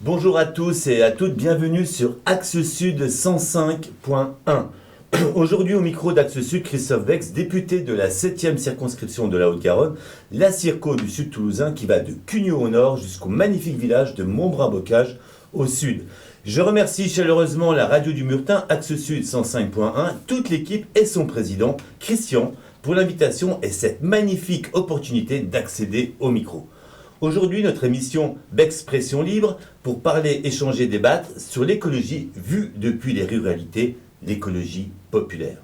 Bonjour à tous et à toutes, bienvenue sur Axe Sud 105.1. Aujourd'hui au micro d'Axe Sud, Christophe Bex, député de la 7e circonscription de la Haute-Garonne, la Circo du Sud toulousain qui va de Cugnaux au nord jusqu'au magnifique village de Montbrun-Bocage au sud. Je remercie chaleureusement la radio du Murtin, Axe Sud 105.1, toute l'équipe et son président, Christian, pour l'invitation et cette magnifique opportunité d'accéder au micro. Aujourd'hui, notre émission d'expression libre pour parler, échanger, débattre sur l'écologie vue depuis les ruralités, l'écologie populaire.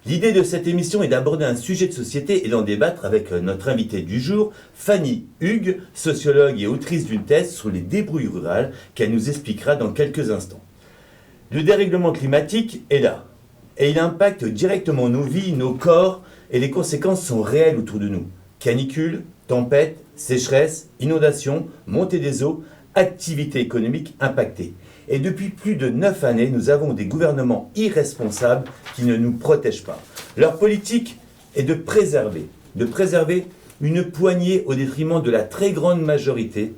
L'idée de cette émission est d'aborder un sujet de société et d'en débattre avec notre invitée du jour, Fanny Hugues, sociologue et autrice d'une thèse sur les débrouilles rurales qu'elle nous expliquera dans quelques instants. Le dérèglement climatique est là et il impacte directement nos vies, nos corps et les conséquences sont réelles autour de nous. Canicules, tempêtes, sécheresse, inondations, montée des eaux, activité économique impactée. Et depuis plus de 9 années, nous avons des gouvernements irresponsables qui ne nous protègent pas. Leur politique est de préserver une poignée au détriment de la très grande majorité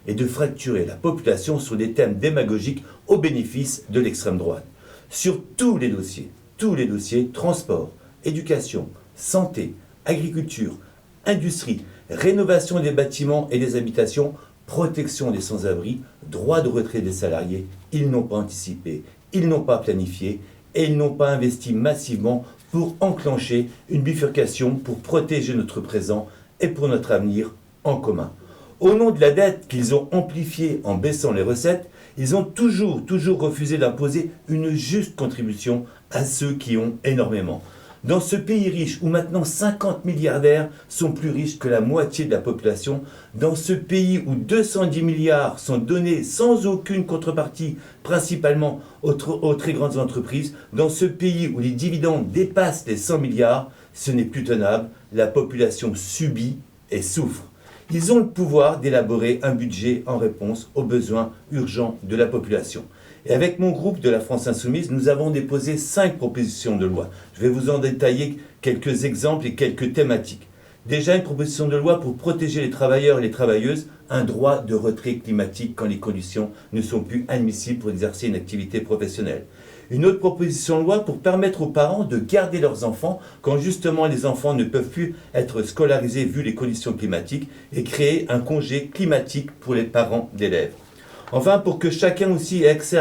et de fracturer la population sur des thèmes démagogiques au bénéfice de l'extrême droite. Sur tous les dossiers, transport, éducation, santé, agriculture, industrie, rénovation des bâtiments et des habitations, protection des sans-abri, droit de retrait des salariés, ils n'ont pas anticipé, ils n'ont pas planifié et ils n'ont pas investi massivement pour enclencher une bifurcation pour protéger notre présent et pour notre avenir en commun. Au nom de la dette qu'ils ont amplifiée en baissant les recettes, ils ont toujours refusé d'imposer une juste contribution à ceux qui ont énormément. Dans ce pays riche où maintenant 50 milliardaires sont plus riches que la moitié de la population, dans ce pays où 210 milliards sont donnés sans aucune contrepartie, principalement aux très grandes entreprises, dans ce pays où les dividendes dépassent les 100 milliards, ce n'est plus tenable, la population subit et souffre. Ils ont le pouvoir d'élaborer un budget en réponse aux besoins urgents de la population. Et avec mon groupe de la France Insoumise, nous avons déposé 5 propositions de loi. Je vais vous en détailler quelques exemples et quelques thématiques. Déjà, une proposition de loi pour protéger les travailleurs et les travailleuses, un droit de retrait climatique quand les conditions ne sont plus admissibles pour exercer une activité professionnelle. Une autre proposition de loi pour permettre aux parents de garder leurs enfants quand justement les enfants ne peuvent plus être scolarisés vu les conditions climatiques et créer un congé climatique pour les parents d'élèves. Enfin, pour que chacun aussi ait accès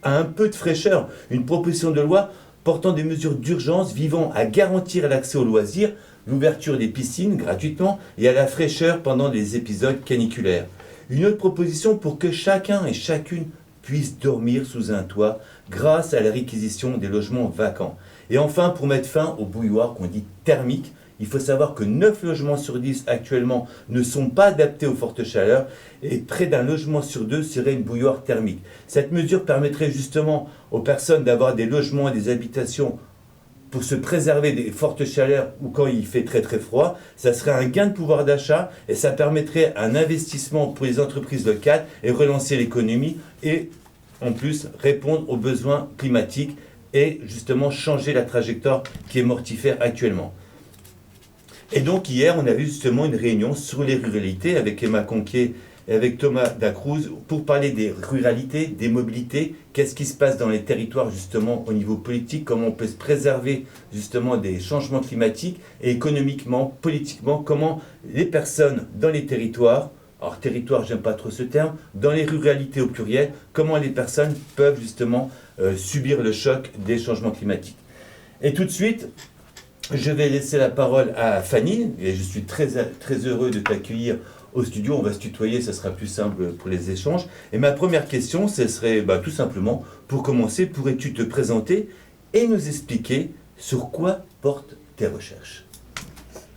à un peu de fraîcheur, une proposition de loi portant des mesures d'urgence visant à garantir l'accès aux loisirs, l'ouverture des piscines gratuitement et à la fraîcheur pendant les épisodes caniculaires. Une autre proposition pour que chacun et chacune puisse dormir sous un toit grâce à la réquisition des logements vacants. Et enfin, pour mettre fin au bouilloire qu'on dit thermique, il faut savoir que 9 logements sur 10 actuellement ne sont pas adaptés aux fortes chaleurs et près d'un logement sur 2 serait une bouilloire thermique. Cette mesure permettrait justement aux personnes d'avoir des logements et des habitations pour se préserver des fortes chaleurs ou quand il fait très froid. Ça serait un gain de pouvoir d'achat et ça permettrait un investissement pour les entreprises locales et relancer l'économie et en plus répondre aux besoins climatiques et justement changer la trajectoire qui est mortifère actuellement. Et donc hier, on a vu justement une réunion sur les ruralités avec Emma Conquier et avec Thomas Dacruz pour parler des ruralités, des mobilités, qu'est-ce qui se passe dans les territoires justement au niveau politique, comment on peut se préserver justement des changements climatiques et économiquement, politiquement, comment les personnes dans les territoires, alors territoire, j'aime pas trop ce terme, dans les ruralités au pluriel, comment les personnes peuvent justement subir le choc des changements climatiques. Et tout de suite, je vais laisser la parole à Fanny, et je suis très heureux de t'accueillir au studio. On va se tutoyer, ça sera plus simple pour les échanges. Et ma première question, ce serait tout simplement, pour commencer, pourrais-tu te présenter et nous expliquer sur quoi portent tes recherches ?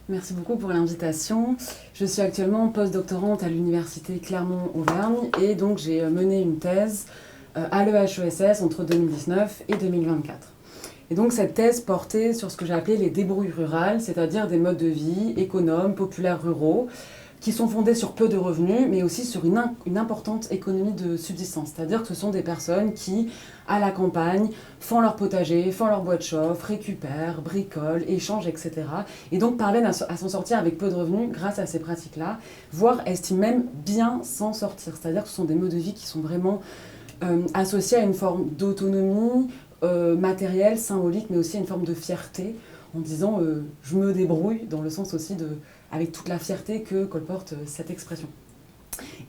Merci beaucoup pour l'invitation. Je suis actuellement post-doctorante à l'université Clermont-Auvergne et donc j'ai mené une thèse à l'EHESS entre 2019 et 2024. Et donc cette thèse portait sur ce que j'ai appelé les débrouilles rurales, c'est-à-dire des modes de vie économes, populaires, ruraux, qui sont fondées sur peu de revenus, mais aussi sur une importante économie de subsistance. C'est-à-dire que ce sont des personnes qui, à la campagne, font leur potager, font leur bois de chauffe, récupèrent, bricolent, échangent, etc. Et donc parviennent à s'en sortir avec peu de revenus grâce à ces pratiques-là, voire estiment même bien s'en sortir. C'est-à-dire que ce sont des modes de vie qui sont vraiment associés à une forme d'autonomie matérielle, symbolique, mais aussi à une forme de fierté, en disant je me débrouille, dans le sens aussi avec toute la fierté que colporte cette expression.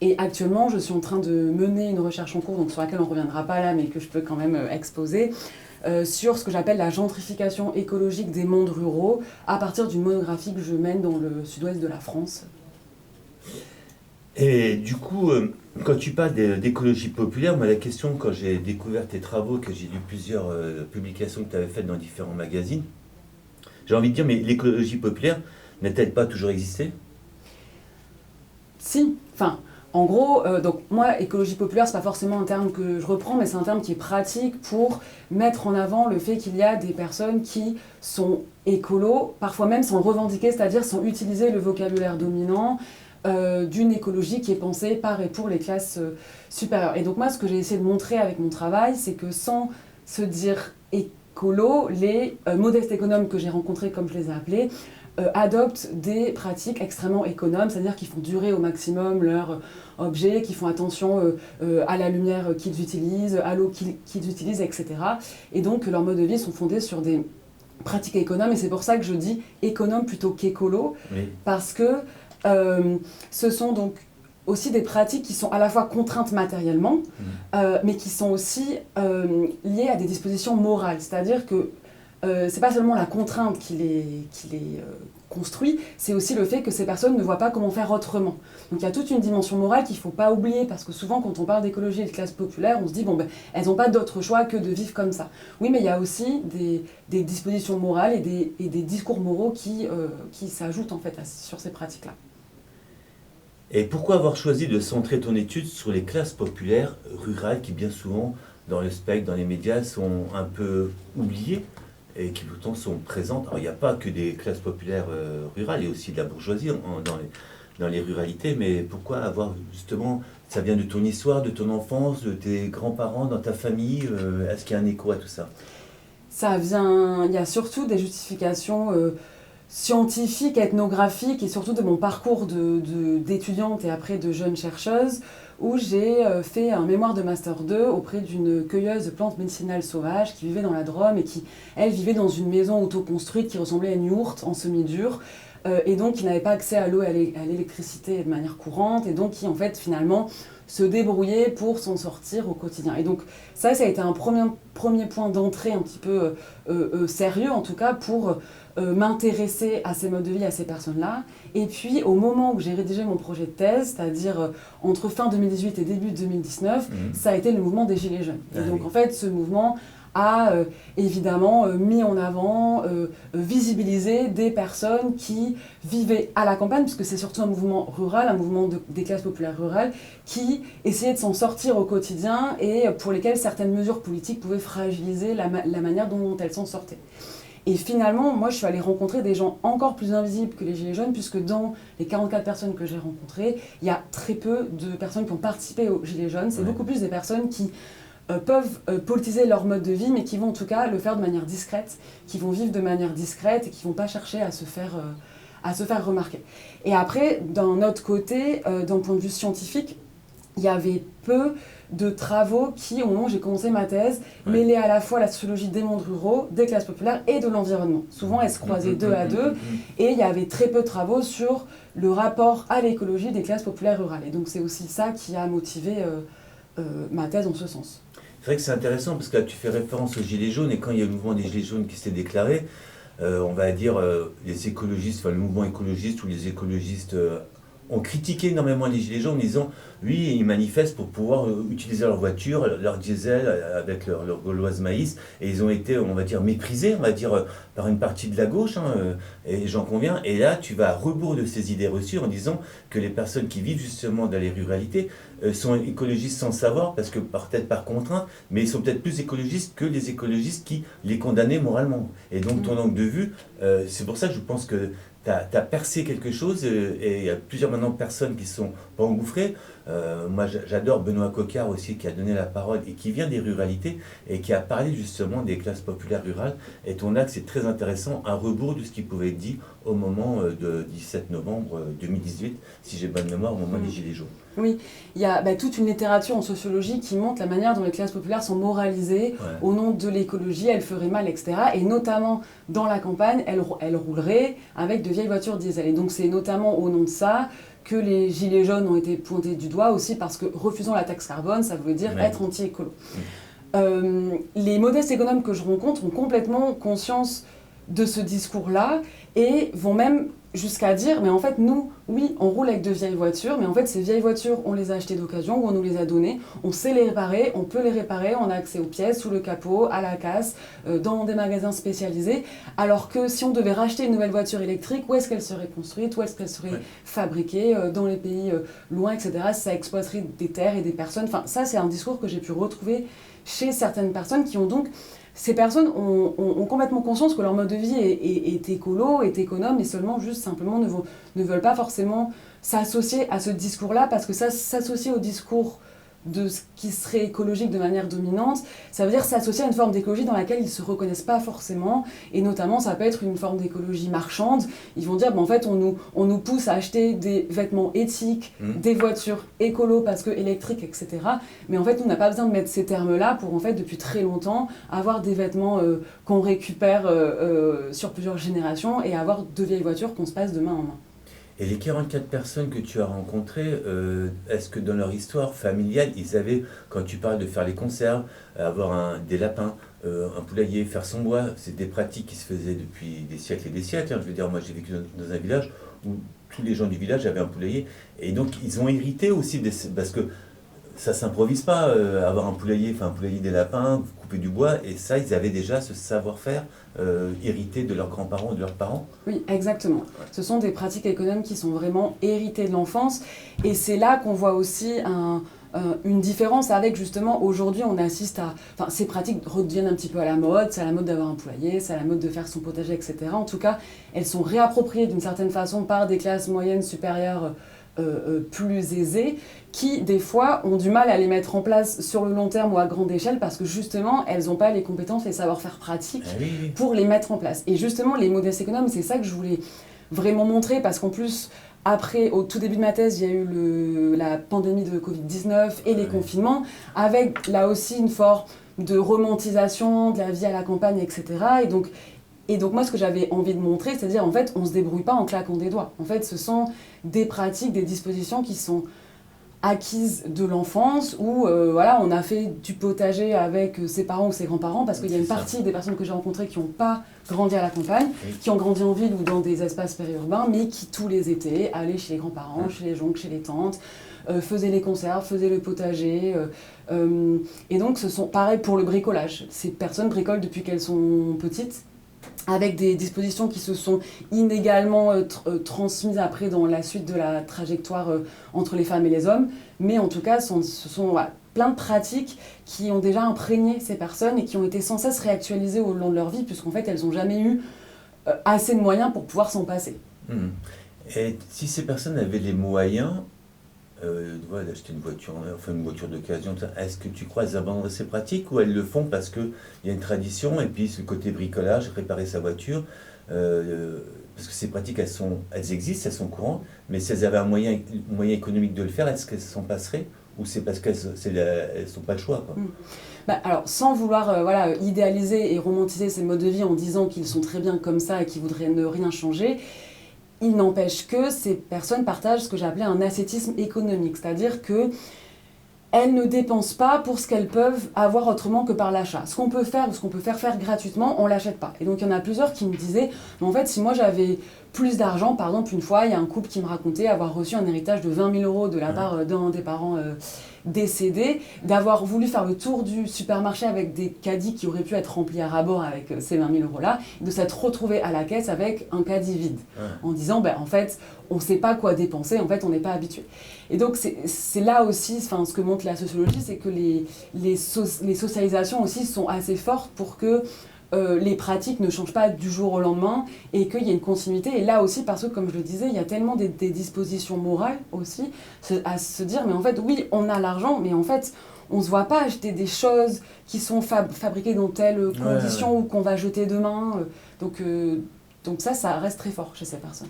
Et actuellement, je suis en train de mener une recherche en cours, donc sur laquelle on ne reviendra pas là, mais que je peux quand même exposer, sur ce que j'appelle la gentrification écologique des mondes ruraux, à partir d'une monographie que je mène dans le sud-ouest de la France. Et du coup, quand tu parles d'écologie populaire, moi la question, quand j'ai découvert tes travaux, que j'ai lu plusieurs publications que tu avais faites dans différents magazines, j'ai envie de dire, mais l'écologie populaire n'a-t-elle pas toujours existé? Si, enfin, en gros, donc moi, écologie populaire, c'est pas forcément un terme que je reprends, mais c'est un terme qui est pratique pour mettre en avant le fait qu'il y a des personnes qui sont écolos, parfois même sans le revendiquer, c'est-à-dire sans utiliser le vocabulaire dominant d'une écologie qui est pensée par et pour les classes supérieures. Et donc moi, ce que j'ai essayé de montrer avec mon travail, c'est que sans se dire écolo, les modestes économes que j'ai rencontrés, comme je les ai appelés, adoptent des pratiques extrêmement économes, c'est-à-dire qu'ils font durer au maximum leurs objets, qu'ils font attention à la lumière qu'ils utilisent, à l'eau qu'ils utilisent, etc. Et donc leurs modes de vie sont fondés sur des pratiques économes, et c'est pour ça que je dis économe plutôt qu'écolo, oui. Parce que ce sont donc aussi des pratiques qui sont à la fois contraintes matériellement, mais qui sont aussi liées à des dispositions morales, c'est-à-dire que c'est pas seulement la contrainte qui les construit, c'est aussi le fait que ces personnes ne voient pas comment faire autrement. Donc il y a toute une dimension morale qu'il ne faut pas oublier, parce que souvent quand on parle d'écologie et de classe populaire, on se dit bon ben elles n'ont pas d'autre choix que de vivre comme ça. Oui, mais il y a aussi des dispositions morales et des discours moraux qui s'ajoutent en fait sur ces pratiques-là. Et pourquoi avoir choisi de centrer ton étude sur les classes populaires rurales qui bien souvent dans le spectre, dans les médias, sont un peu oubliées et qui pourtant sont présentes? Alors il n'y a pas que des classes populaires rurales, il y a aussi de la bourgeoisie dans les ruralités, mais pourquoi avoir justement, ça vient de ton histoire, de ton enfance, de tes grands-parents, dans ta famille, est-ce qu'il y a un écho à tout ça? Ça vient, il y a surtout des justifications scientifiques, ethnographiques, et surtout de mon parcours d'étudiante et après de jeune chercheuse, où j'ai fait un mémoire de Master 2 auprès d'une cueilleuse de plantes médicinales sauvages qui vivait dans la Drôme et qui, elle, vivait dans une maison auto-construite qui ressemblait à une yourte en semi-dur, et donc qui n'avait pas accès à l'eau et à l'électricité de manière courante, et donc qui, en fait, finalement, se débrouillait pour s'en sortir au quotidien. Et donc ça a été un premier point d'entrée un petit peu sérieux, en tout cas, pour m'intéresser à ces modes de vie, à ces personnes-là. Et puis, au moment où j'ai rédigé mon projet de thèse, c'est-à-dire entre fin 2018 et début 2019, ça a été le mouvement des Gilets jaunes. Et donc, en fait, ce mouvement a évidemment mis en avant, visibilisé des personnes qui vivaient à la campagne, puisque c'est surtout un mouvement rural, un mouvement des classes populaires rurales, qui essayaient de s'en sortir au quotidien et pour lesquelles certaines mesures politiques pouvaient fragiliser la manière dont elles s'en sortaient. Et finalement, moi, je suis allée rencontrer des gens encore plus invisibles que les Gilets jaunes, puisque dans les 44 personnes que j'ai rencontrées, il y a très peu de personnes qui ont participé aux Gilets jaunes. C'est beaucoup plus des personnes qui peuvent politiser leur mode de vie, mais qui vont en tout cas le faire de manière discrète, qui vont vivre de manière discrète et qui ne vont pas chercher à se faire remarquer. Et après, d'un autre côté, d'un point de vue scientifique, il y avait peu de travaux qui, au moment où j'ai commencé ma thèse, mêlaient à la fois la sociologie des mondes ruraux, des classes populaires et de l'environnement. Souvent, elles se croisaient deux à deux, et il y avait très peu de travaux sur le rapport à l'écologie des classes populaires rurales. Et donc c'est aussi ça qui a motivé ma thèse en ce sens. C'est vrai que c'est intéressant, parce que là, tu fais référence aux Gilets jaunes, et quand il y a le mouvement des Gilets jaunes qui s'est déclaré, on va dire les écologistes, enfin le mouvement écologiste ou les écologistes ont critiqué énormément les Gilets jaunes en disant oui, ils manifestent pour pouvoir utiliser leur voiture, leur diesel avec leur gauloise maïs, et ils ont été, on va dire, méprisés, on va dire, par une partie de la gauche, et j'en conviens. Et là, tu vas à rebours de ces idées reçues en disant que les personnes qui vivent justement dans les ruralités sont écologistes sans savoir, parce que peut-être par contrainte, mais ils sont peut-être plus écologistes que les écologistes qui les condamnaient moralement. Et donc ton angle de vue, c'est pour ça que je pense que as percé quelque chose et il y a plusieurs maintenant personnes qui sont pas engouffrées. Moi, j'adore Benoît Coquart aussi, qui a donné la parole et qui vient des ruralités et qui a parlé justement des classes populaires rurales. Et ton axe est très intéressant, à rebours de ce qu'il pouvait être dit au moment de 17 novembre 2018, si j'ai bonne mémoire, au moment des Gilets jaunes. Oui, il y a toute une littérature en sociologie qui montre la manière dont les classes populaires sont moralisées au nom de l'écologie, elles feraient mal, etc. Et notamment dans la campagne, elles rouleraient avec de vieilles voitures diesel. Et donc c'est notamment au nom de ça que les gilets jaunes ont été pointés du doigt aussi, parce que refusant la taxe carbone, ça veut dire être anti-écolo. Les modestes économes que je rencontre ont complètement conscience de ce discours-là et vont même jusqu'à dire, mais en fait, nous, oui, on roule avec de vieilles voitures, mais en fait, ces vieilles voitures, on les a achetées d'occasion ou on nous les a données, on sait les réparer, on peut les réparer, on a accès aux pièces, sous le capot, à la casse, dans des magasins spécialisés, alors que si on devait racheter une nouvelle voiture électrique, où est-ce qu'elle serait construite, où est-ce qu'elle serait fabriquée, dans les pays loin, etc., ça exploiterait des terres et des personnes. Enfin, ça, c'est un discours que j'ai pu retrouver chez certaines personnes qui ont donc... Ces personnes ont complètement conscience que leur mode de vie est écolo, est économe, et seulement juste simplement ne veulent pas forcément s'associer à ce discours-là, parce que ça, s'associer au discours de ce qui serait écologique de manière dominante, ça veut dire s'associer à une forme d'écologie dans laquelle ils ne se reconnaissent pas forcément, et notamment ça peut être une forme d'écologie marchande. Ils vont dire, en fait, on nous pousse à acheter des vêtements éthiques, des voitures écolo parce que électriques, etc. Mais en fait, nous, on n'a pas besoin de mettre ces termes-là pour, en fait, depuis très longtemps, avoir des vêtements qu'on récupère sur plusieurs générations et avoir de vieilles voitures qu'on se passe de main en main. Et les 44 personnes que tu as rencontrées, est-ce que dans leur histoire familiale, ils avaient, quand tu parles de faire les conserves, avoir des lapins, un poulailler, faire son bois, c'est des pratiques qui se faisaient depuis des siècles et des siècles. Je veux dire, moi j'ai vécu dans un village où tous les gens du village avaient un poulailler. Et donc ils ont hérité aussi, parce que ça s'improvise pas, avoir un poulailler des lapins, couper du bois, et ça, ils avaient déjà ce savoir-faire hérité de leurs grands-parents ou de leurs parents. Oui, exactement. Ce sont des pratiques économiques qui sont vraiment héritées de l'enfance, et c'est là qu'on voit aussi une différence avec, justement, aujourd'hui, on assiste à... Enfin, ces pratiques redeviennent un petit peu à la mode, c'est à la mode d'avoir un poulailler, c'est à la mode de faire son potager, etc. En tout cas, elles sont réappropriées d'une certaine façon par des classes moyennes supérieures plus aisées, qui des fois ont du mal à les mettre en place sur le long terme ou à grande échelle, parce que justement elles n'ont pas les compétences, les savoir-faire pratiques pour les mettre en place. Et justement les modestes économes, c'est ça que je voulais vraiment montrer, parce qu'en plus après, au tout début de ma thèse, il y a eu la pandémie de Covid-19 et les confinements, avec là aussi une forme de romantisation de la vie à la campagne, etc. Et donc moi, ce que j'avais envie de montrer, c'est-à-dire, en fait, on ne se débrouille pas en claquant des doigts. En fait, ce sont des pratiques, des dispositions qui sont acquises de l'enfance, où voilà, on a fait du potager avec ses parents ou ses grands-parents, parce qu'il y a une partie des personnes que j'ai rencontrées qui n'ont pas grandi à la campagne, qui ont grandi en ville ou dans des espaces périurbains, mais qui tous les étés allaient chez les grands-parents, chez les oncles, chez les tantes, faisaient les conserves, faisaient le potager. Et donc, ce sont pareil pour le bricolage. Ces personnes bricolent depuis qu'elles sont petites, avec des dispositions qui se sont inégalement transmises après dans la suite de la trajectoire entre les femmes et les hommes. Mais en tout cas, ce sont plein de pratiques qui ont déjà imprégné ces personnes et qui ont été sans cesse réactualisées au long de leur vie, puisqu'en fait, elles n'ont jamais eu assez de moyens pour pouvoir s'en passer. Et si ces personnes avaient les moyens d'acheter une voiture d'occasion, est-ce que tu crois qu'elles abandonnent ces pratiques, ou elles le font parce qu'il y a une tradition et puis ce côté bricolage, réparer sa voiture, parce que ces pratiques elles existent, elles sont courantes, mais si elles avaient un moyen économique de le faire, est-ce qu'elles s'en passeraient, ou c'est parce qu'elles n'ont pas le choix, quoi. Alors, sans vouloir idéaliser et romantiser ces modes de vie en disant qu'ils sont très bien comme ça et qu'ils voudraient ne rien changer, il n'empêche que ces personnes partagent ce que j'ai appelé un ascétisme économique, c'est-à-dire qu'elles ne dépensent pas pour ce qu'elles peuvent avoir autrement que par l'achat. Ce qu'on peut faire ou ce qu'on peut faire gratuitement, on ne l'achète pas. Et donc il y en a plusieurs qui me disaient, mais en fait si moi j'avais plus d'argent, par exemple une fois il y a un couple qui me racontait avoir reçu un héritage de 20 000 € de la part d'un des parents décédés, d'avoir voulu faire le tour du supermarché avec des caddies qui auraient pu être remplis à ras-bord avec ces 20 000 € là, de s'être retrouvé à la caisse avec un caddie vide, en disant en fait on ne sait pas quoi dépenser, en fait on n'est pas habitué. Et donc c'est là aussi, ce que montre la sociologie, c'est que les socialisations aussi sont assez fortes pour que les pratiques ne changent pas du jour au lendemain et qu'il y a une continuité. Et là aussi, parce que comme je le disais, il y a tellement des dispositions morales aussi à se dire, mais en fait, oui, on a l'argent, mais en fait, on ne se voit pas acheter des choses qui sont fabriquées dans telles conditions ou qu'on va jeter demain. Donc ça reste très fort chez ces personnes.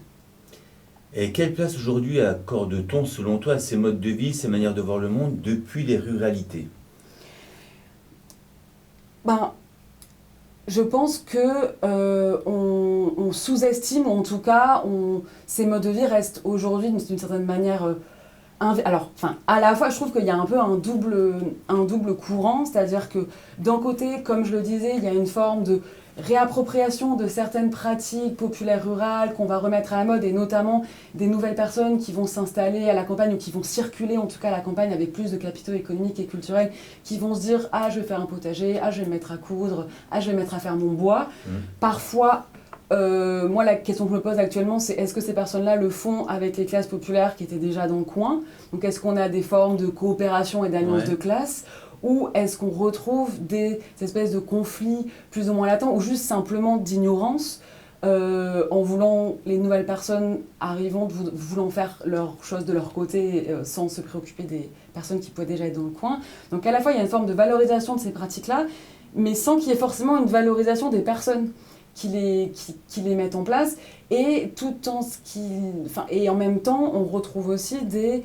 Et quelle place aujourd'hui accorde-t-on, selon toi, à ces modes de vie, ces manières de voir le monde depuis les ruralités? Je pense que on sous-estime, ou en tout cas, ces modes de vie restent aujourd'hui d'une certaine manière. À la fois, je trouve qu'il y a un peu un double courant, c'est-à-dire que d'un côté, comme je le disais, il y a une forme de réappropriation de certaines pratiques populaires rurales qu'on va remettre à la mode, et notamment des nouvelles personnes qui vont s'installer à la campagne ou qui vont circuler en tout cas à la campagne avec plus de capitaux économiques et culturels, qui vont se dire « Ah, je vais faire un potager, ah, je vais me mettre à coudre, ah, je vais me mettre à faire mon bois ». Parfois, moi, la question que je me pose actuellement, c'est est-ce que ces personnes-là le font avec les classes populaires qui étaient déjà dans le coin? Donc, est-ce qu'on a des formes de coopération et d'alliance de classe? Ou est-ce qu'on retrouve des espèces de conflits plus ou moins latents, ou juste simplement d'ignorance, en voulant, les nouvelles personnes arrivant, voulant faire leurs choses de leur côté sans se préoccuper des personnes qui pouvaient déjà être dans le coin. Donc à la fois, il y a une forme de valorisation de ces pratiques-là, mais sans qu'il y ait forcément une valorisation des personnes qui les mettent en place, et et en même temps, on retrouve aussi des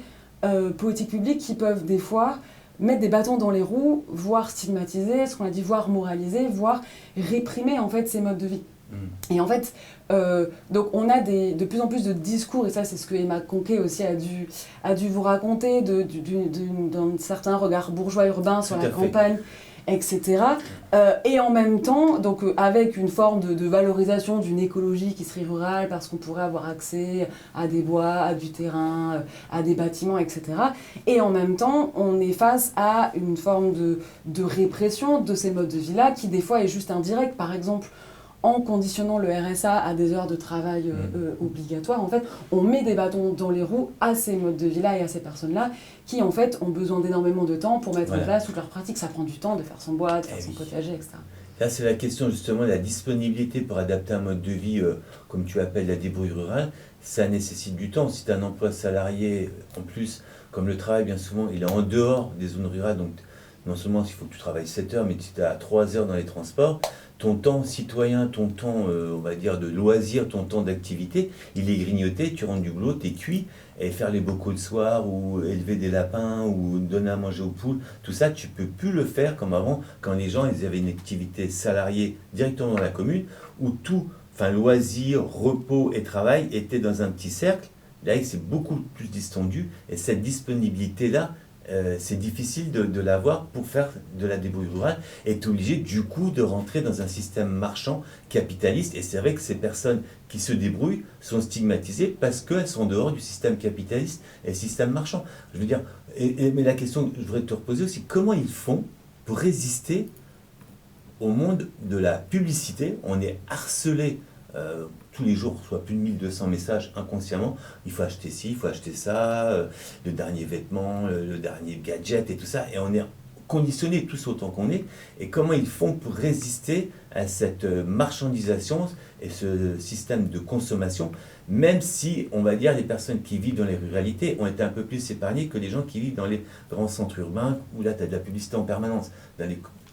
politiques publiques qui peuvent des fois mettre des bâtons dans les roues, voire stigmatiser, ce qu'on a dit, voire moraliser, voire réprimer en fait ces modes de vie. Et en fait, donc on a de plus en plus de discours, et ça c'est ce que Emma Conquet aussi a dû vous raconter, d'un certain regard bourgeois urbain sur la campagne, etc. Et en même temps, donc, avec une forme de valorisation d'une écologie qui serait rurale, parce qu'on pourrait avoir accès à des bois, à du terrain, à des bâtiments, etc. Et en même temps, on est face à une forme de répression de ces modes de vie-là, qui des fois est juste indirecte. Par exemple, en conditionnant le RSA à des heures de travail obligatoires, en fait, on met des bâtons dans les roues à ces modes de vie-là et à ces personnes-là qui, en fait, ont besoin d'énormément de temps pour mettre en place toutes leurs pratiques. Ça prend du temps de faire son bois, de faire son potager, etc. Là, c'est la question, justement, de la disponibilité pour adapter un mode de vie, comme tu appelles la débrouille rurale. Ça nécessite du temps. Si tu as un emploi salarié, en plus, comme le travail, bien souvent, il est en dehors des zones rurales, donc non seulement il faut que tu travailles 7 heures, mais tu es à 3 heures dans les transports, ton temps citoyen, ton temps, on va dire, de loisir, ton temps d'activité, il est grignoté, tu rentres du boulot, tu es cuit, et faire les bocaux le soir, ou élever des lapins, ou donner à manger aux poules, tout ça, tu peux plus le faire comme avant, quand les gens ils avaient une activité salariée directement dans la commune, où tout, loisir, repos et travail étaient dans un petit cercle. Là, c'est beaucoup plus distendu, et cette disponibilité-là, c'est difficile de l'avoir pour faire de la débrouille rurale, et tu es obligé du coup de rentrer dans un système marchand capitaliste, et c'est vrai que ces personnes qui se débrouillent sont stigmatisées parce qu'elles sont en dehors du système capitaliste et le système marchand. Je veux dire, mais la question que je voudrais te reposer aussi, comment ils font pour résister au monde de la publicité? On est harcelé tous les jours, soit plus de 1200 messages inconsciemment, il faut acheter ci, il faut acheter ça, le dernier vêtement, le dernier gadget et tout ça, et on est conditionné tous autant qu'on est, et comment ils font pour résister à cette marchandisation et ce système de consommation, même si, on va dire, les personnes qui vivent dans les ruralités ont été un peu plus épargnées que les gens qui vivent dans les grands centres urbains, où là tu as de la publicité en permanence.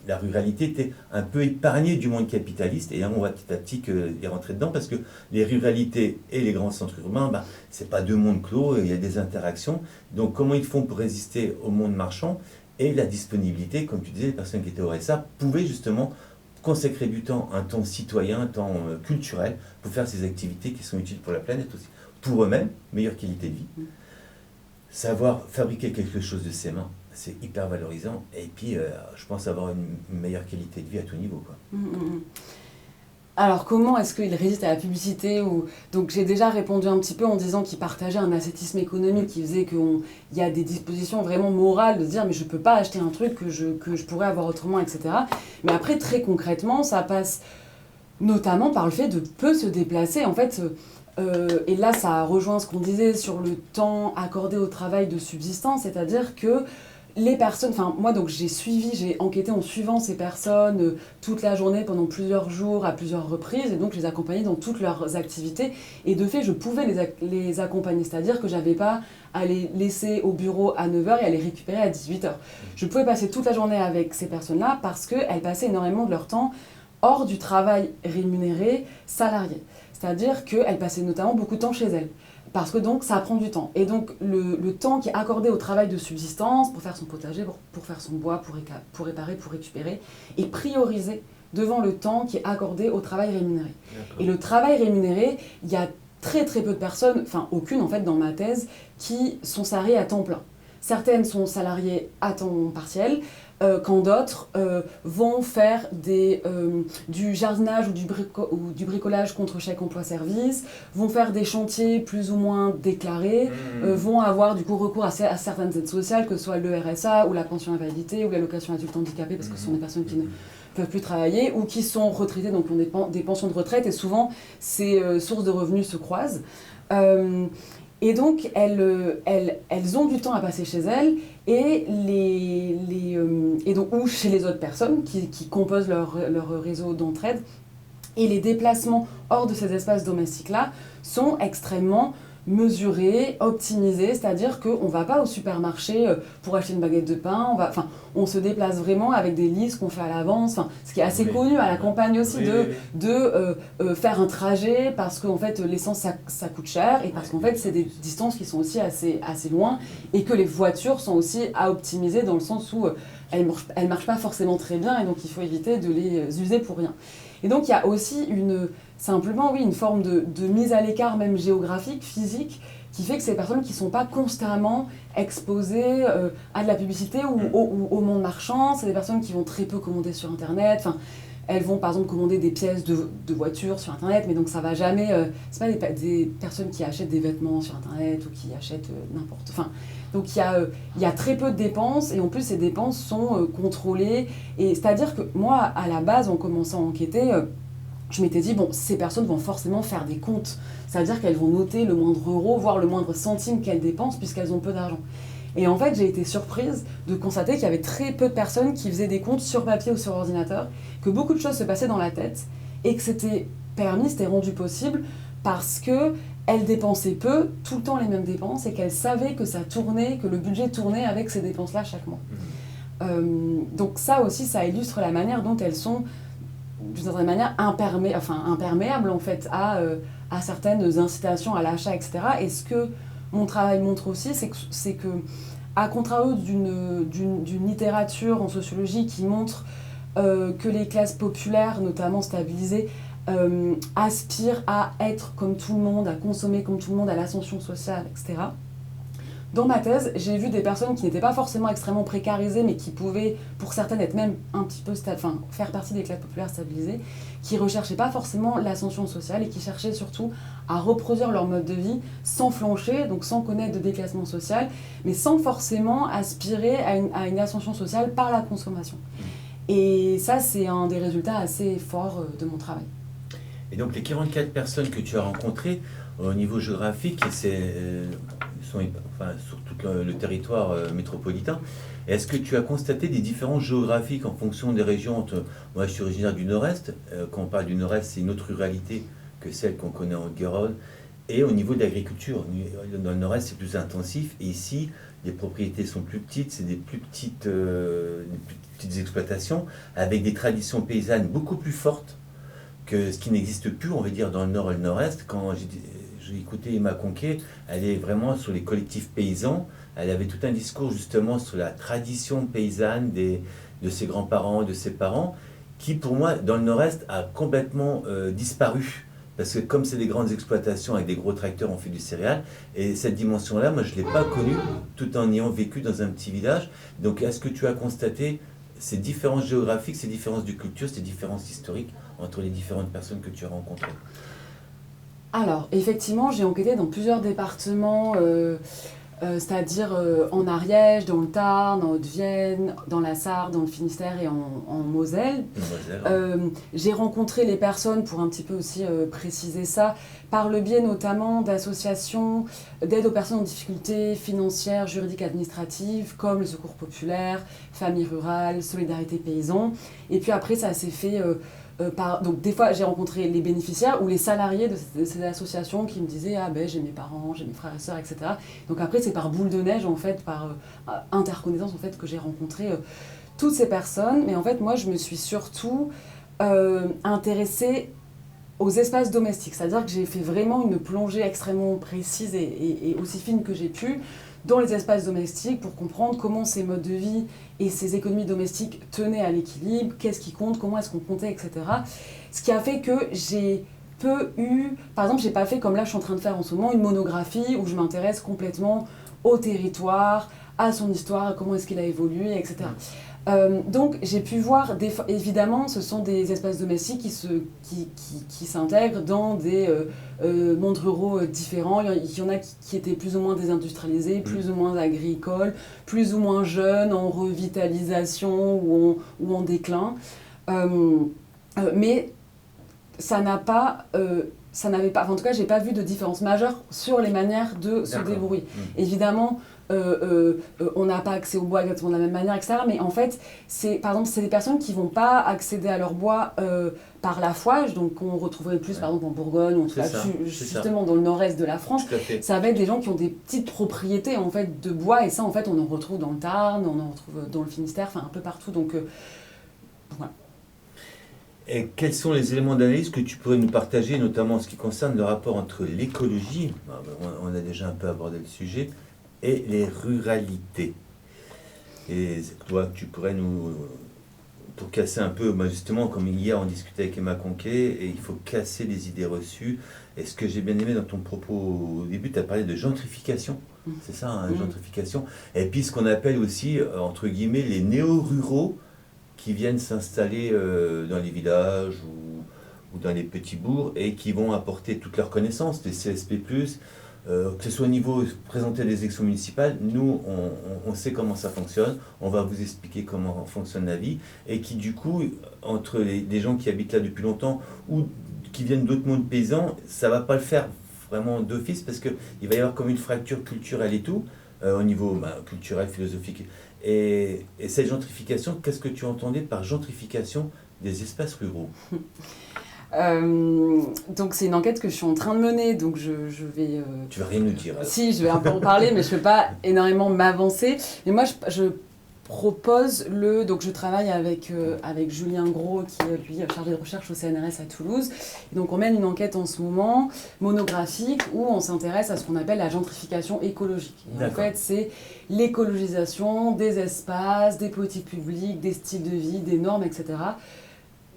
La ruralité était un peu épargnée du monde capitaliste, et là on voit petit à petit qu'il est rentré dedans, parce que les ruralités et les grands centres urbains, c'est pas deux mondes clos, il y a des interactions. Donc comment ils font pour résister au monde marchand? Et la disponibilité, comme tu disais, les personnes qui étaient au RSA pouvaient justement consacrer du temps, un temps citoyen, un temps culturel, pour faire ces activités qui sont utiles pour la planète aussi, pour eux-mêmes, meilleure qualité de vie, savoir fabriquer quelque chose de ses mains. C'est hyper valorisant, et puis je pense avoir une meilleure qualité de vie à tout niveau, quoi. Alors comment est-ce qu'il résiste à la publicité Donc j'ai déjà répondu un petit peu en disant qu'il partageait un ascétisme économique qui faisait qu'il y a des dispositions vraiment morales de dire mais je peux pas acheter un truc que je pourrais avoir autrement, etc. Mais après très concrètement ça passe notamment par le fait de peu se déplacer en fait. Et là ça rejoint ce qu'on disait sur le temps accordé au travail de subsistance, c'est-à-dire que les personnes, enfin moi donc j'ai enquêté en suivant ces personnes toute la journée pendant plusieurs jours à plusieurs reprises et donc je les accompagnais dans toutes leurs activités et de fait je pouvais les accompagner, c'est-à-dire que j'avais pas à les laisser au bureau à 9h et à les récupérer à 18h. Je pouvais passer toute la journée avec ces personnes-là parce qu'elles passaient énormément de leur temps hors du travail rémunéré salarié, c'est-à-dire qu'elles passaient notamment beaucoup de temps chez elles. Parce que donc ça prend du temps. Et donc le temps qui est accordé au travail de subsistance, pour faire son potager, pour faire son bois, pour réparer, pour récupérer, est priorisé devant le temps qui est accordé au travail rémunéré. D'accord. Et le travail rémunéré, il y a très très peu de personnes, enfin aucune en fait dans ma thèse, qui sont salariées à temps plein. Certaines sont salariées à temps partiel, quand d'autres vont faire du jardinage ou du bricolage contre chèque emploi-service, vont faire des chantiers plus ou moins déclarés, vont avoir du coup recours à certaines aides sociales, que ce soit le RSA ou la pension invalidité ou l'allocation adulte handicapé, parce que ce sont des personnes qui ne peuvent plus travailler ou qui sont retraitées, donc ont des pensions de retraite, et souvent ces sources de revenus se croisent. Et donc, elles ont du temps à passer chez elles et donc, ou chez les autres personnes qui composent leur réseau d'entraide. Et les déplacements hors de ces espaces domestiques-là sont extrêmement mesurés, optimisés, c'est-à-dire qu'on ne va pas au supermarché pour acheter une baguette de pain, on se déplace vraiment avec des listes qu'on fait à l'avance, ce qui est assez connu à la campagne aussi, de faire un trajet parce qu'en fait l'essence ça coûte cher et parce qu'en fait c'est des distances qui sont aussi assez loin et que les voitures sont aussi à optimiser dans le sens où elles marchent pas forcément très bien et donc il faut éviter de les user pour rien. Et donc il y a aussi une forme de mise à l'écart, même géographique, physique, qui fait que ces personnes qui ne sont pas constamment exposées à de la publicité ou au monde marchand, c'est des personnes qui vont très peu commander sur Internet. Elles vont par exemple commander des pièces de voitures sur Internet, mais donc ça va jamais... c'est pas des personnes qui achètent des vêtements sur Internet ou qui achètent n'importe... Donc il y a très peu de dépenses et en plus ces dépenses sont contrôlées. Et c'est-à-dire que moi, à la base, en commençant à enquêter, je m'étais dit, bon, ces personnes vont forcément faire des comptes. C'est-à-dire qu'elles vont noter le moindre euro, voire le moindre centime qu'elles dépensent puisqu'elles ont peu d'argent. Et en fait, j'ai été surprise de constater qu'il y avait très peu de personnes qui faisaient des comptes sur papier ou sur ordinateur, que beaucoup de choses se passaient dans la tête et que c'était rendu possible parce qu'elles dépensaient peu, tout le temps les mêmes dépenses, et qu'elles savaient que ça tournait, que le budget tournait avec ces dépenses-là chaque mois. Donc ça aussi, ça illustre la manière dont elles sont, d'une certaine manière, imperméables en fait, à certaines incitations à l'achat, etc. Et ce que mon travail montre aussi, c'est que à contrario d'une littérature en sociologie qui montre que les classes populaires, notamment stabilisées, aspirent à être comme tout le monde, à consommer comme tout le monde, à l'ascension sociale, etc. Dans ma thèse, j'ai vu des personnes qui n'étaient pas forcément extrêmement précarisées, mais qui pouvaient, pour certaines, être même un petit peu faire partie des classes populaires stabilisées, qui ne recherchaient pas forcément l'ascension sociale et qui cherchaient surtout à reproduire leur mode de vie sans flancher, donc sans connaître de déclassement social, mais sans forcément aspirer à une ascension sociale par la consommation. Et ça, c'est un des résultats assez forts de mon travail. Et donc les 44 personnes que tu as rencontrées au niveau géographique, sont sur tout le territoire métropolitain. Est-ce que tu as constaté des différences géographiques en fonction des régions moi je suis originaire du Nord-Est, quand on parle du Nord-Est c'est une autre ruralité que celle qu'on connaît en Haute-Garonne, et au niveau de l'agriculture, dans le Nord-Est c'est plus intensif, et ici les propriétés sont plus petites, c'est des plus petites exploitations, avec des traditions paysannes beaucoup plus fortes que ce qui n'existe plus, on va dire, dans le Nord et le Nord-Est. Quand j'ai écouté Emma Conquet, elle est vraiment sur les collectifs paysans. Elle avait tout un discours justement sur la tradition paysanne de ses grands-parents, de ses parents, qui pour moi, dans le Nord-Est, a complètement disparu. Parce que comme c'est des grandes exploitations avec des gros tracteurs, on fait du céréal. Et cette dimension-là, moi, je ne l'ai pas connue, tout en ayant vécu dans un petit village. Donc, est-ce que tu as constaté ces différences géographiques, ces différences de culture, ces différences historiques entre les différentes personnes que tu as rencontrées? Alors, effectivement, j'ai enquêté dans plusieurs départements c'est-à-dire en Ariège, dans le Tarn, en Haute-Vienne, dans la Sarre, dans le Finistère et en Moselle. J'ai rencontré les personnes, pour un petit peu aussi préciser ça, par le biais notamment d'associations d'aide aux personnes en difficulté financière, juridique, administrative, comme le Secours populaire, Famille rurale, Solidarité paysan. Et puis après, ça s'est fait... donc des fois j'ai rencontré les bénéficiaires ou les salariés de ces associations qui me disaient ah ben j'ai mes parents, j'ai mes frères et sœurs, etc. Donc après c'est par boule de neige en fait, par interconnaissance en fait que j'ai rencontré toutes ces personnes. Mais en fait moi je me suis surtout intéressée aux espaces domestiques, c'est-à-dire que j'ai fait vraiment une plongée extrêmement précise et aussi fine que j'ai pu dans les espaces domestiques pour comprendre comment ces modes de vie et ces économies domestiques tenaient à l'équilibre, qu'est-ce qui compte, comment est-ce qu'on comptait, etc. Ce qui a fait que j'ai peu eu... Par exemple, j'ai pas fait comme là je suis en train de faire en ce moment, une monographie où je m'intéresse complètement au territoire, à son histoire, à comment est-ce qu'il a évolué, etc. Donc j'ai pu voir, évidemment, ce sont des espaces domestiques qui s'intègrent dans des mondes ruraux différents. Il y en a qui étaient plus ou moins désindustrialisés, plus ou moins agricoles, plus ou moins jeunes, en revitalisation ou en déclin. Mais ça n'avait pas, en tout cas, j'ai pas vu de différence majeure sur les manières de se débrouiller. Évidemment, on n'a pas accès au bois exactement de la même manière, etc. Mais en fait, par exemple, c'est des personnes qui ne vont pas accéder à leur bois par la fouage, donc qu'on retrouverait plus par exemple en Bourgogne, ou en tout cas, justement dans le nord-est de la France. Ça va être des gens qui ont des petites propriétés en fait, de bois, et ça, en fait, on en retrouve dans le Tarn, on en retrouve dans le Finistère, enfin un peu partout. Donc, voilà. Et quels sont les éléments d'analyse que tu pourrais nous partager, notamment en ce qui concerne le rapport entre l'écologie, on a déjà un peu abordé le sujet, et les ruralités? Et toi, tu pourrais nous, pour casser un peu, justement, comme hier on discutait avec Emma Conquet, et il faut casser les idées reçues. Et ce que j'ai bien aimé dans ton propos au début, tu as parlé de gentrification, c'est ça, hein, gentrification, et puis ce qu'on appelle aussi, entre guillemets, les néo-ruraux qui viennent s'installer dans les villages ou dans les petits bourgs et qui vont apporter toutes leurs connaissances, des CSP+, que ce soit au niveau présenter des élections municipales, nous on sait comment ça fonctionne, on va vous expliquer comment fonctionne la vie, et qui du coup, entre les gens qui habitent là depuis longtemps ou qui viennent d'autres mondes paysans, ça va pas le faire vraiment d'office parce qu'il va y avoir comme une fracture culturelle et tout, au niveau culturel, philosophique. Et cette gentrification, qu'est-ce que tu entendais par gentrification des espaces ruraux ? Donc c'est une enquête que je suis en train de mener, donc je vais... Tu vas rien nous dire. Si, je vais un peu en parler, mais je ne vais pas énormément m'avancer. Mais moi, je propose donc je travaille avec Julien Gros, qui est lui chargé de recherche au CNRS à Toulouse. Et donc on mène une enquête en ce moment, monographique, où on s'intéresse à ce qu'on appelle la gentrification écologique. Et en fait, c'est l'écologisation des espaces, des politiques publiques, des styles de vie, des normes, etc.,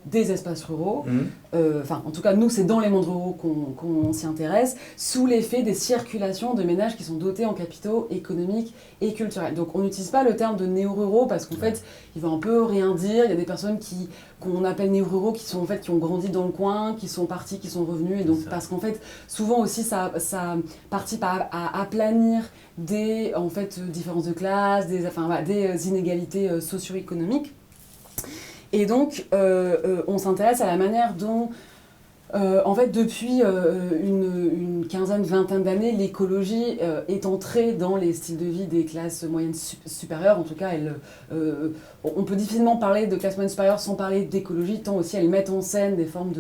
des espaces ruraux, en tout cas nous c'est dans les mondes ruraux qu'on s'y intéresse, sous l'effet des circulations de ménages qui sont dotés en capitaux économiques et culturels. Donc on n'utilise pas le terme de néo-ruraux parce qu'en fait il va un peu rien dire, il y a des personnes qu'on appelle néo-ruraux qui ont grandi dans le coin, qui sont partis, qui sont revenus, et donc parce qu'en fait souvent aussi ça participe à aplanir des différences de classe, des inégalités socio-économiques. Et donc, on s'intéresse à la manière dont, depuis une quinzaine, vingtaine d'années, l'écologie est entrée dans les styles de vie des classes moyennes supérieures. En tout cas, on peut difficilement parler de classe moyenne supérieure sans parler d'écologie, tant aussi elles mettent en scène des formes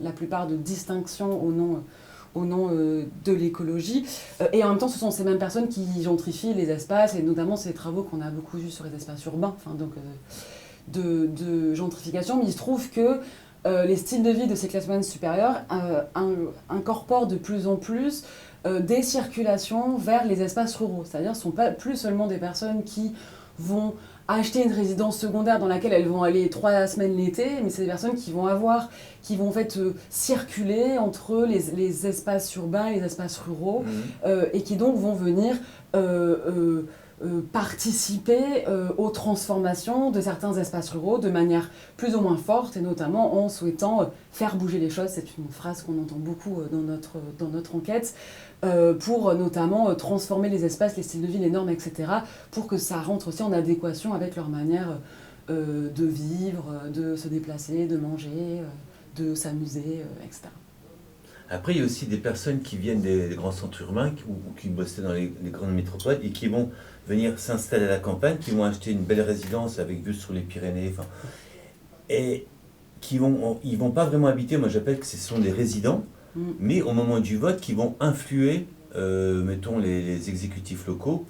la plupart de distinctions au nom de l'écologie. Et en même temps, ce sont ces mêmes personnes qui gentrifient les espaces, et notamment ces travaux qu'on a beaucoup vus sur les espaces urbains. De gentrification, mais il se trouve que les styles de vie de ces classes moyennes supérieures incorporent de plus en plus des circulations vers les espaces ruraux. C'est-à-dire que ce ne sont pas plus seulement des personnes qui vont acheter une résidence secondaire dans laquelle elles vont aller 3 semaines l'été, mais c'est des personnes qui vont circuler entre les espaces urbains et les espaces ruraux, et qui donc vont venir participer aux transformations de certains espaces ruraux de manière plus ou moins forte, et notamment en souhaitant faire bouger les choses. C'est une phrase qu'on entend beaucoup dans notre enquête, pour notamment transformer les espaces, les styles de vie, les normes, etc., pour que ça rentre aussi en adéquation avec leur manière de vivre, de se déplacer, de manger, de s'amuser, etc. Après, il y a aussi des personnes qui viennent des grands centres urbains ou qui bossaient dans les grandes métropoles et qui vont venir s'installer à la campagne, qui vont acheter une belle résidence avec vue sur les Pyrénées, et ils vont pas vraiment habiter. Moi, j'appelle que ce sont des résidents, mais au moment du vote, qui vont influer, mettons, les exécutifs locaux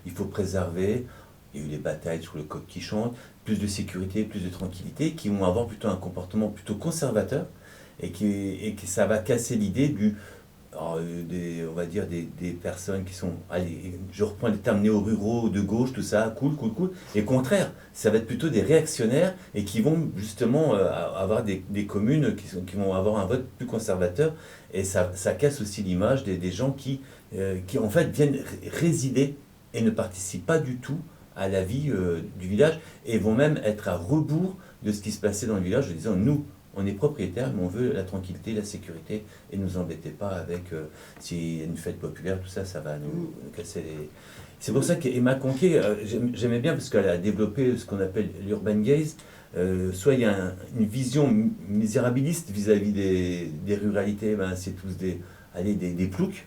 il faut préserver. Il y a eu les batailles sur le coq qui chante, plus de sécurité, plus de tranquillité, qui vont avoir plutôt un comportement plutôt conservateur, et que ça va casser l'idée on va dire des personnes qui sont, allez, je reprends les termes néo-ruraux, de gauche, tout ça, cool. Et au contraire, ça va être plutôt des réactionnaires et qui vont justement avoir des communes qui vont avoir un vote plus conservateur, et ça casse aussi l'image des gens qui en fait viennent résider et ne participent pas du tout à la vie du village, et vont même être à rebours de ce qui se passait dans le village, en disant nous, on est propriétaires, mais on veut la tranquillité, la sécurité, et ne nous embêtez pas avec s'il y a une fête populaire, tout ça, ça va nous casser les... C'est pour ça qu'Emma Conquet, j'aimais bien, parce qu'elle a développé ce qu'on appelle l'urban gaze. Soit il y a une vision misérabiliste vis-à-vis des ruralités, c'est tous des ploucs,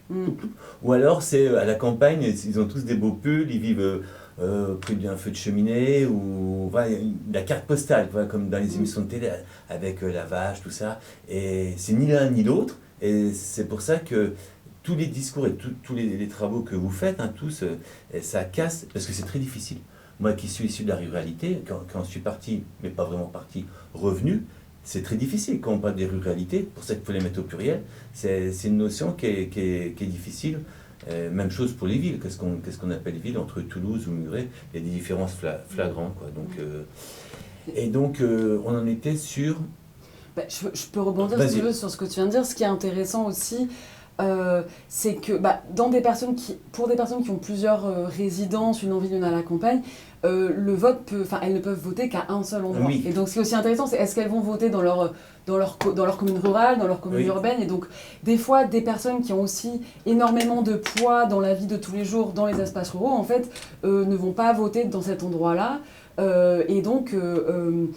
ou alors c'est à la campagne, ils ont tous des beaux pulls, ils vivent près d'un feu de cheminée, ou la carte postale, comme dans les émissions de télé, avec la vache, tout ça. Et c'est ni l'un ni l'autre, et c'est pour ça que tous les discours et tous les travaux que vous faites, tous, ça casse, parce que c'est très difficile. Moi qui suis issu de la ruralité, quand je suis parti, mais pas vraiment parti, revenu, c'est très difficile quand on parle des ruralités, pour ça qu'il faut les mettre au pluriel. C'est une notion qui est difficile. Même chose pour les villes. Qu'est-ce qu'on appelle ville entre Toulouse ou Muret? Il y a des différences flagrantes, quoi. Donc, on en était sur... Je peux rebondir, si tu veux, sur ce que tu viens de dire. Ce qui est intéressant aussi, c'est que pour des personnes qui ont plusieurs résidences, une en ville, une à la campagne, le vote elles ne peuvent voter qu'à un seul endroit. Oui. Et donc, ce qui est aussi intéressant, c'est est-ce qu'elles vont voter dans leur commune rurale, dans leur commune urbaine. Et donc, des fois, des personnes qui ont aussi énormément de poids dans la vie de tous les jours, dans les espaces ruraux, en fait, ne vont pas voter dans cet endroit-là. Et donc, ne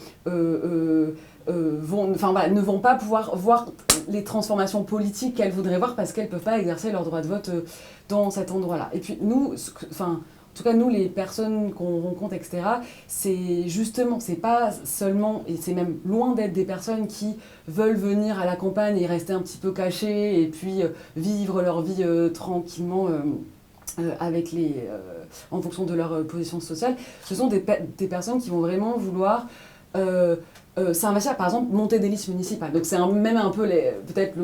vont pas pouvoir voir les transformations politiques qu'elles voudraient voir, parce qu'elles ne peuvent pas exercer leur droit de vote dans cet endroit-là. Et puis nous, en tout cas, nous, les personnes qu'on rencontre, etc., c'est pas seulement, et c'est même loin d'être des personnes qui veulent venir à la campagne et rester un petit peu cachées, et puis vivre leur vie tranquillement en fonction de leur position sociale. Ce sont des personnes qui vont vraiment vouloir s'investir, par exemple, monter des listes municipales. Donc c'est même un peu peut-être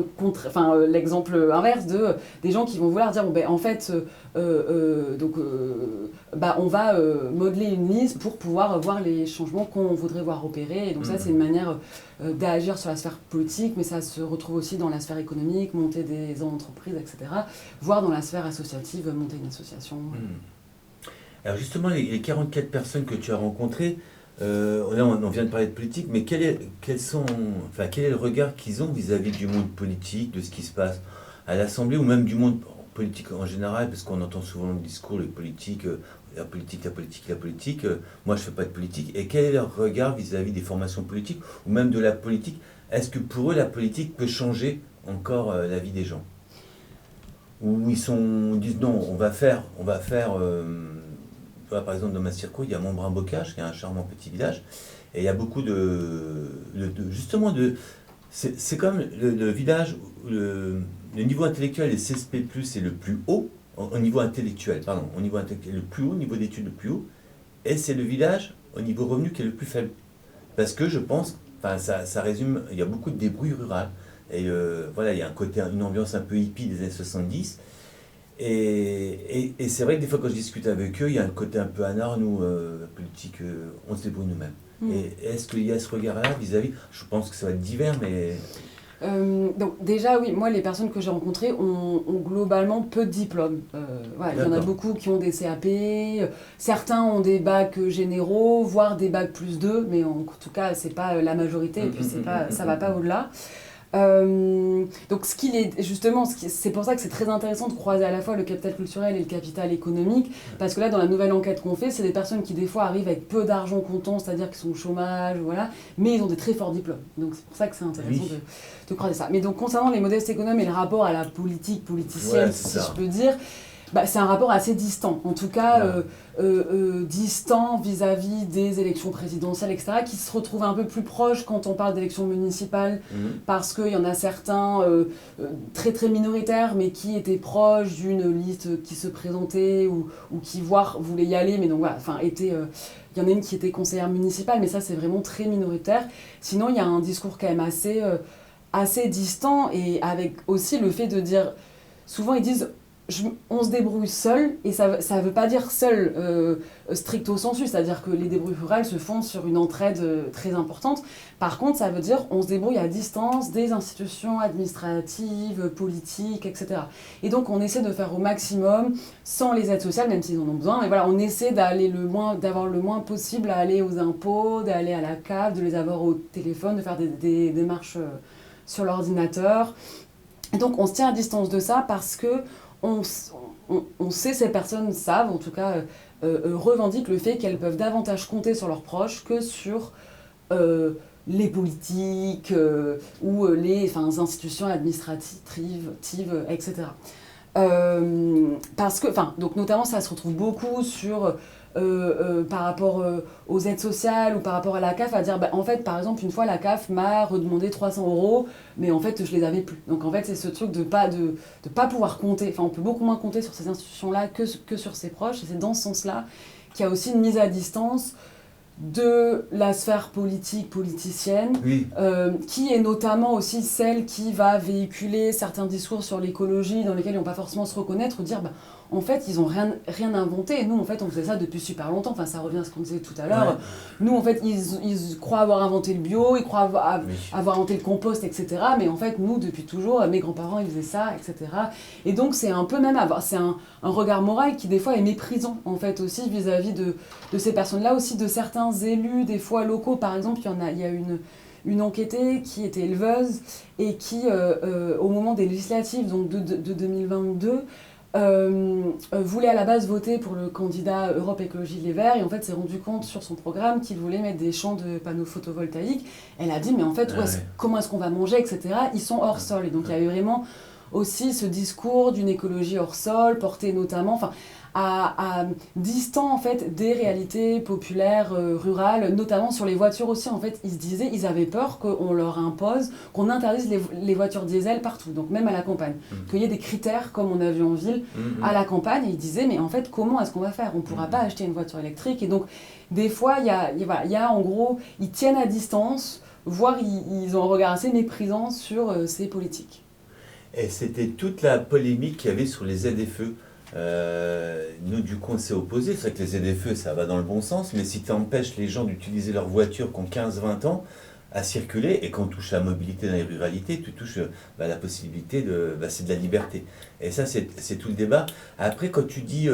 l'exemple inverse des gens qui vont vouloir dire en fait on va modeler une liste pour pouvoir voir les changements qu'on voudrait voir opérer. Et donc ça, c'est une manière d'agir sur la sphère politique, mais ça se retrouve aussi dans la sphère économique, monter des entreprises, etc. Voire dans la sphère associative, monter une association. Alors justement, les 44 personnes que tu as rencontrées, là on vient de parler de politique, mais quel est le regard qu'ils ont vis-à-vis du monde politique, de ce qui se passe à l'Assemblée, ou même du monde politique en général, parce qu'on entend souvent le discours, la politique. Moi je ne fais pas de politique. Et quel est leur regard vis-à-vis des formations politiques, ou même de la politique? Est-ce que pour eux la politique peut changer encore la vie des gens? Ou ils disent non, on va faire par exemple, dans ma circo, il y a Montbrun-Bocage, qui est un charmant petit village, et il y a beaucoup c'est comme le village où le niveau intellectuel et CSP+, est le plus haut, au niveau intellectuel, le plus haut, niveau d'études le plus haut, et c'est le village au niveau revenu qui est le plus faible. Parce que je pense, ça résume, il y a beaucoup de débrouille rural, et il y a une ambiance un peu hippie des années 70. Et c'est vrai que des fois quand je discute avec eux, il y a un côté un peu anard, nous, politique, on se débrouille nous-mêmes. Et est-ce qu'il y a ce regard-là vis-à-vis? Je pense que ça va être divers, mais... Donc déjà, oui, moi, les personnes que j'ai rencontrées ont globalement peu de diplômes. Voilà, il y en a beaucoup qui ont des CAP, certains ont des bacs généraux, voire des bacs +2, mais en tout cas, c'est pas la majorité, et puis ça va pas au-delà. Donc justement, c'est pour ça que c'est très intéressant de croiser à la fois le capital culturel et le capital économique, parce que là, dans la nouvelle enquête qu'on fait, c'est des personnes qui des fois arrivent avec peu d'argent comptant, c'est-à-dire qu'ils sont au chômage, voilà, mais ils ont des très forts diplômes. Donc c'est pour ça que c'est intéressant de croiser ça. Mais donc concernant les modestes économes et le rapport à la politique politicienne, si je peux dire, c'est un rapport assez distant, en tout cas distant vis-à-vis des élections présidentielles, etc., qui se retrouvent un peu plus proches quand on parle d'élections municipales, parce qu'il y en a certains très très minoritaires, mais qui étaient proches d'une liste qui se présentait ou qui voulaient y aller, mais donc voilà, il y en a une qui était conseillère municipale, mais ça c'est vraiment très minoritaire. Sinon, il y a un discours quand même assez distant, et avec aussi le fait de dire, souvent ils disent on se débrouille seul, et ça veut pas dire seul stricto sensu, c'est-à-dire que les débrouilles rurales se font sur une entraide très importante. Par contre, ça veut dire on se débrouille à distance des institutions administratives, politiques, etc. Et donc on essaie de faire au maximum sans les aides sociales, même s'ils en ont besoin, mais voilà, on essaie d'avoir le moins possible à aller aux impôts, d'aller à la CAF, de les avoir au téléphone, de faire des démarches sur l'ordinateur. Et donc on se tient à distance de ça parce que on sait, ces personnes savent, en tout cas revendiquent le fait qu'elles peuvent davantage compter sur leurs proches que sur les politiques ou les institutions administratives, etc. Parce que, donc notamment ça se retrouve beaucoup sur par rapport aux aides sociales ou par rapport à la CAF, à dire en fait par exemple une fois la CAF m'a redemandé 300 €, mais en fait je les avais plus. Donc en fait c'est ce truc de pas pouvoir compter, on peut beaucoup moins compter sur ces institutions là que sur ses proches, et c'est dans ce sens là qu'il y a aussi une mise à distance de la sphère politicienne, qui est notamment aussi celle qui va véhiculer certains discours sur l'écologie dans lesquels ils ne vont pas forcément se reconnaître, ou dire en fait ils n'ont rien inventé, et nous en fait on faisait ça depuis super longtemps, ça revient à ce qu'on disait tout à l'heure, nous en fait ils croient avoir inventé le bio, ils croient avoir inventé le compost, etc., mais en fait nous depuis toujours, mes grands-parents ils faisaient ça, etc. Et donc c'est un peu même c'est un regard moral qui des fois est méprisant en fait aussi vis-à-vis de ces personnes-là, aussi de certains élus des fois locaux. Par exemple il y a une enquêtée qui était éleveuse et qui au moment des législatives donc de 2022 voulait à la base voter pour le candidat Europe Écologie Les Verts, et en fait s'est rendu compte sur son programme qu'il voulait mettre des champs de panneaux photovoltaïques. Elle a dit mais en fait comment est-ce qu'on va manger, etc. Ils sont hors sol. Et donc il y a eu vraiment aussi ce discours d'une écologie hors sol, porté notamment à distant en fait des réalités populaires rurales, notamment sur les voitures aussi. En fait ils avaient peur qu'on leur impose, qu'on interdise les voitures diesel partout, donc même à la campagne, qu'il y ait des critères comme on a vu en ville à la campagne. Et ils disaient mais en fait comment est-ce qu'on va faire, on ne pourra pas acheter une voiture électrique. Et donc des fois il y a en gros, ils tiennent à distance, voire ils ont un regard assez méprisant sur ces politiques. Et c'était toute la polémique qu'il y avait sur les ZFE. Nous, du coup, on s'est opposés. C'est vrai que les ZFE, ça va dans le bon sens, mais si tu empêches les gens d'utiliser leur voiture qui ont 15-20 ans à circuler, et qu'on touche la mobilité dans les ruralités, tu touches la possibilité c'est de la liberté. Et ça, c'est tout le débat. Après, quand tu dis...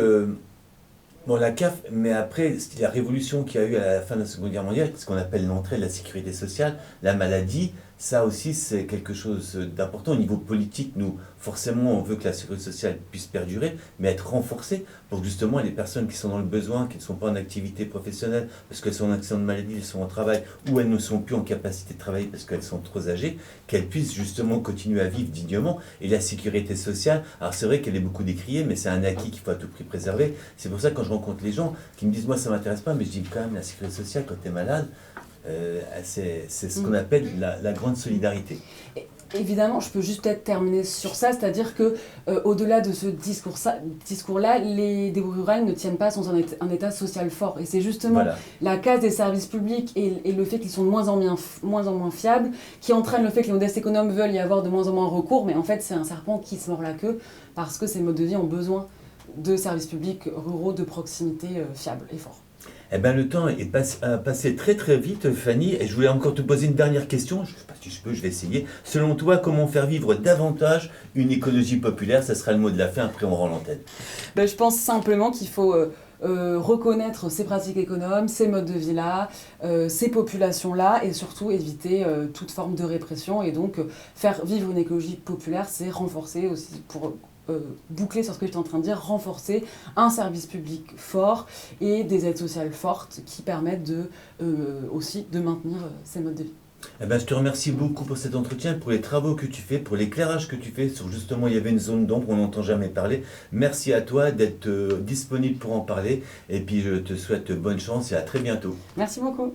la CAF, mais après, la révolution qu'il y a eu à la fin de la Seconde Guerre mondiale, ce qu'on appelle l'entrée de la sécurité sociale, la maladie, ça aussi c'est quelque chose d'important. Au niveau politique, nous, forcément, on veut que la sécurité sociale puisse perdurer, mais être renforcée pour justement les personnes qui sont dans le besoin, qui ne sont pas en activité professionnelle, parce qu'elles sont en accident de maladie, elles sont en travail, ou elles ne sont plus en capacité de travailler parce qu'elles sont trop âgées, qu'elles puissent justement continuer à vivre dignement. Et la sécurité sociale, alors c'est vrai qu'elle est beaucoup décriée, mais c'est un acquis qu'il faut à tout prix préserver. C'est pour ça que quand je rencontre les gens qui me disent « moi ça ne m'intéresse pas », mais je dis quand même la sécurité sociale quand tu es malade, c'est ce qu'on appelle la grande solidarité. Évidemment, je peux juste peut-être terminer sur ça, c'est-à-dire que au-delà de ce discours-là, les débrouilles rurales ne tiennent pas sans un état social fort. Et c'est justement la casse des services publics et le fait qu'ils sont de moins en moins fiables qui entraîne le fait que les modestes économes veulent y avoir de moins en moins recours, mais en fait c'est un serpent qui se mord la queue parce que ces modes de vie ont besoin de services publics ruraux de proximité fiables et forts. Eh ben, le temps a passé très très vite, Fanny, et je voulais encore te poser une dernière question. Je ne sais pas si je peux, je vais essayer. Selon toi, comment faire vivre davantage une écologie populaire? Ça sera le mot de la fin, après on rend l'antenne. Ben, je pense simplement qu'il faut reconnaître ces pratiques économes, ces modes de vie-là, ces populations-là, et surtout éviter toute forme de répression. Et donc, faire vivre une écologie populaire, c'est renforcer aussi, pour boucler sur ce que j'étais en train de dire, renforcer un service public fort et des aides sociales fortes qui permettent aussi de maintenir ces modes de vie. Eh ben, je te remercie beaucoup pour cet entretien, pour les travaux que tu fais, pour l'éclairage que tu fais sur justement, il y avait une zone d'ombre, on n'entend jamais parler. Merci à toi d'être disponible pour en parler, et puis je te souhaite bonne chance et à très bientôt. Merci beaucoup.